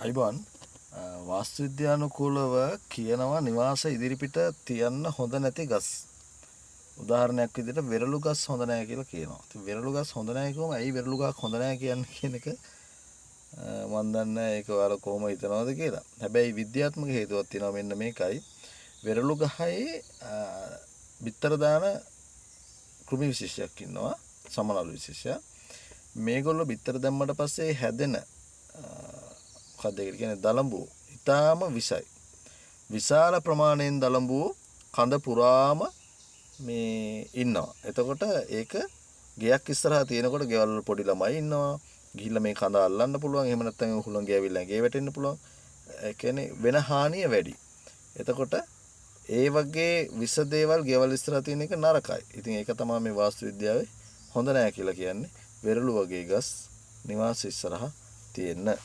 අයිබන් වාස්තු විද්‍යානුකූලව කියනවා නිවාස ඉදිරිපිට තියන්න හොඳ නැති ගස්. උදාහරණයක් විදිහට වෙරළු ගස් හොඳ නැහැ කියලා කියනවා. ඉතින් වෙරළු ගස් හොඳ නැහැ කිව්වම ඇයි වෙරළු ගස් හොඳ නැහැ කියන්නේ කියන එක මම දන්නේ ඒක ඔයාලා කොහොම හිතනවද කියලා. හැබැයි විද්‍යාත්මක හේතුවක් තියෙනවා මෙන්න මේකයි. වෙරළු ගහේ බිත්තර දාන කෘමි විශේෂයක් ඉන්නවා. සමනල විශේෂයක්. මේගොල්ලෝ බිත්තර දැම්මට පස්සේ හැදෙන මොකක්ද ඒකට කියන්නේ දලඹුව. ඊටාම විසයි. විශාල ප්‍රමාණයෙන් දලඹුව කඳ පුරාම මේ ඉන්නවා. එතකොට ඒක ගෙයක් ඉස්සරහා තියෙනකොට ගෙවල් වල පොඩි ළමයි ඉන්නවා. ගිහිල්ලා මේ කඳ අල්ලන්න පුළුවන්. එහෙම නැත්නම් හුළඟ ගෑවිලා ගේ වැටෙන්න පුළුවන්. ඒ කියන්නේ වෙන හානිය වැඩි. එතකොට ඒ වගේ විස දේවල් ගෙවල් ඉස්සරහා තියෙන එක නරකයි. ඉතින් ඒක තමයි මේ වාස්තු විද්‍යාවේ හොඳ නෑ කියලා කියන්නේ. වෙරළු වගේ ගස් නිවාස ඉස්සරහා තියෙන්න.